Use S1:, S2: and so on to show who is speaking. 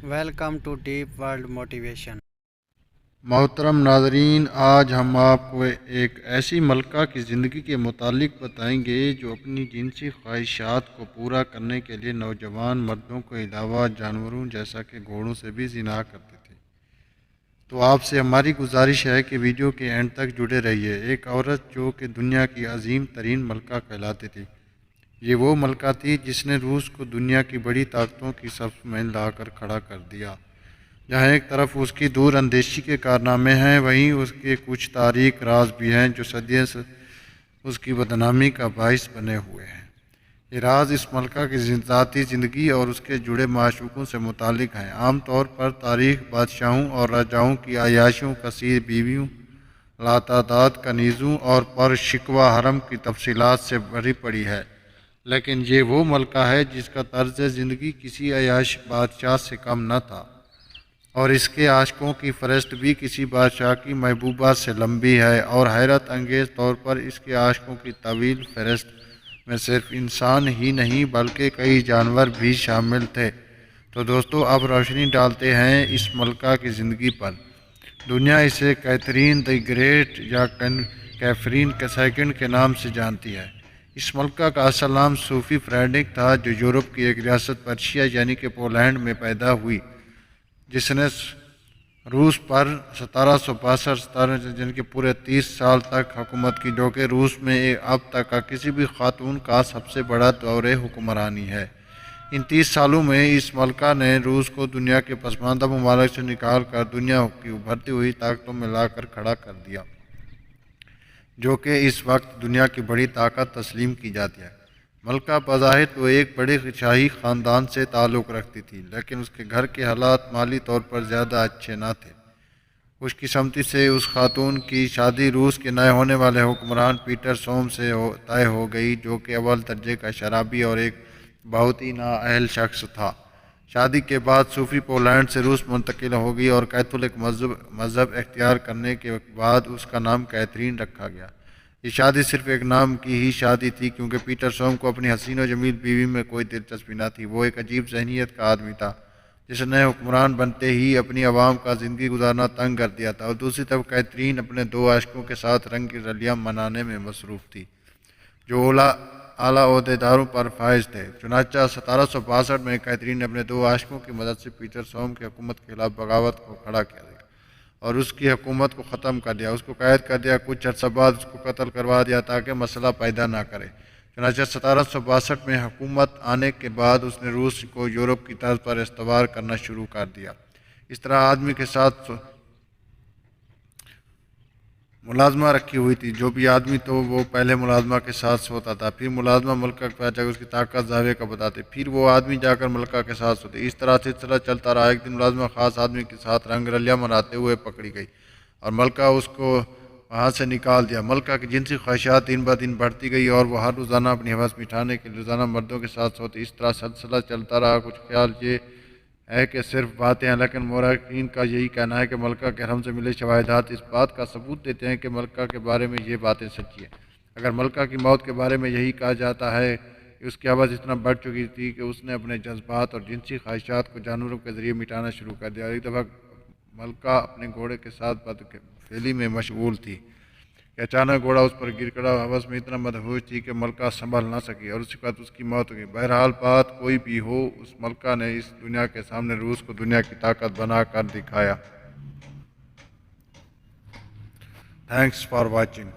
S1: Welcome to Deep World Motivation.
S2: محترم ناظرین، آج ہم آپ کو ایک ایسی ملکہ کی زندگی کے متعلق بتائیں گے جو اپنی جنسی خواہشات کو پورا کرنے کے لیے نوجوان مردوں کے علاوہ جانوروں جیسا کہ گھوڑوں سے بھی زنا کرتے تھے۔ تو آپ سے ہماری گزارش ہے کہ ویڈیو کے اینڈ تک جڑے رہیے۔ ایک عورت جو کہ دنیا کی عظیم ترین ملکہ کہلاتی تھی، یہ وہ ملکہ تھی جس نے روس کو دنیا کی بڑی طاقتوں کی صف میں لا کر کھڑا کر دیا۔ جہاں ایک طرف اس کی دور اندیشی کے کارنامے ہیں، وہیں اس کے کچھ تاریک راز بھی ہیں جو صدیوں سے اس کی بدنامی کا باعث بنے ہوئے ہیں۔ یہ راز اس ملکہ کی ذاتی زندگی اور اس کے جڑے معشوقوں سے متعلق ہیں۔ عام طور پر تاریخ بادشاہوں اور راجاؤں کی عیاشیوں، کثیر بیویوں، لاتعداد کنیزوں اور پر شکوہ حرم کی تفصیلات سے بھری پڑی ہے، لیکن یہ وہ ملکہ ہے جس کا طرز زندگی کسی عیاش بادشاہ سے کم نہ تھا، اور اس کے عاشقوں کی فہرست بھی کسی بادشاہ کی محبوبہ سے لمبی ہے، اور حیرت انگیز طور پر اس کے عاشقوں کی طویل فہرست میں صرف انسان ہی نہیں بلکہ کئی جانور بھی شامل تھے۔ تو دوستو، اب روشنی ڈالتے ہیں اس ملکہ کی زندگی پر۔ دنیا اسے کیتھرین دی گریٹ یا کیتھرین سیکنڈ کے نام سے جانتی ہے۔ اس ملکہ کا اصل نام صوفی فریڈرک تھا، جو یورپ کی ایک ریاست پرشیا یعنی کہ پولینڈ میں پیدا ہوئی، جس نے روس پر 1762 جن کے پورے 30 سال تک حکومت کی، جو کہ روس میں اب تک کا کسی بھی خاتون کا سب سے بڑا دور حکمرانی ہے۔ ان 30 سالوں میں اس ملکہ نے روس کو دنیا کے پسماندہ ممالک سے نکال کر دنیا کی ابھرتی ہوئی طاقتوں میں لا کر کھڑا کر دیا، جو کہ اس وقت دنیا کی بڑی طاقت تسلیم کی جاتی ہے۔ ملکہ بظاہر تو ایک بڑے شاہی خاندان سے تعلق رکھتی تھی، لیکن اس کے گھر کے حالات مالی طور پر زیادہ اچھے نہ تھے۔ خوش قسمتی سے اس خاتون کی شادی روس کے نئے ہونے والے حکمران پیٹر سوم سے طے ہو گئی، جو کہ اول درجے کا شرابی اور ایک بہت ہی نااہل شخص تھا۔ شادی کے بعد صوفی پولینڈ سے روس منتقل ہو گئی، اور کیتھولک مذہب اختیار کرنے کے بعد اس کا نام کیتھرین رکھا گیا۔ یہ شادی صرف ایک نام کی ہی شادی تھی، کیونکہ پیٹر سوم کو اپنی حسین و جمیل بیوی میں کوئی دلچسپی نہ تھی۔ وہ ایک عجیب ذہنیت کا آدمی تھا، جس نے حکمران بنتے ہی اپنی عوام کا زندگی گزارنا تنگ کر دیا تھا، اور دوسری طرف کیتھرین اپنے دو عاشقوں کے ساتھ رنگ کی رلیاں منانے میں مصروف تھی، جو اعلیٰ عہدیداروں پر فائز تھے۔ چنانچہ 1762 میں کیتھرین نے اپنے دو عاشقوں کی مدد سے پیٹر سوم کی حکومت کے خلاف بغاوت کو کھڑا کیا اور اس کی حکومت کو ختم کر دیا۔ اس کو قید کر دیا، کچھ عرصہ بعد اس کو قتل کروا دیا تاکہ مسئلہ پیدا نہ کرے۔ چنانچہ 1762 میں حکومت آنے کے بعد اس نے روس کو یورپ کی طرز پر استوار کرنا شروع کر دیا۔ اس طرح آدمی کے ساتھ ملازمہ رکھی ہوئی تھی، جو بھی آدمی تو وہ پہلے ملازمہ کے ساتھ سوتا تھا، پھر ملازمہ ملکہ کے پاس جا کر اس کی طاقت زاویہ کا بتاتے، پھر وہ آدمی جا کر ملکہ کے ساتھ سوتے۔ اس طرح سلسلہ چلتا رہا۔ ایک دن ملازمہ خاص آدمی کے ساتھ رنگ رلیاں مناتے ہوئے پکڑی گئی، اور ملکہ اس کو وہاں سے نکال دیا۔ ملکہ کی جنسی خواہشات دن بہ دن بڑھتی گئی، اور وہ ہر روزانہ اپنی ہوس مٹانے کے لیے روزانہ مردوں کے ساتھ سوتی۔ اس طرح سلسلہ چلتا رہا۔ کچھ خیال یہ ہے کہ صرف باتیں ہیں، لیکن مورخین کا یہی کہنا ہے کہ ملکہ کے حرم سے ملے شواہدات اس بات کا ثبوت دیتے ہیں کہ ملکہ کے بارے میں یہ باتیں سچی ہیں۔ اگر ملکہ کی موت کے بارے میں یہی کہا جاتا ہے کہ اس کی آواز اتنا بڑھ چکی تھی کہ اس نے اپنے جذبات اور جنسی خواہشات کو جانوروں کے ذریعے مٹانا شروع کر دیا۔ اور ایک دفعہ ملکہ اپنے گھوڑے کے ساتھ بدفعلی میں مشغول تھی کہ اچانک گھوڑا اس پر گر پڑا۔ ہوس میں اتنا مدہوش تھی کہ ملکہ سنبھل نہ سکی، اور اسی وقت اس کی موت ہو گئی۔ بہرحال بات کوئی بھی ہو، اس ملکہ نے اس دنیا کے سامنے روس کو دنیا کی طاقت بنا کر دکھایا۔ Thanks for watching.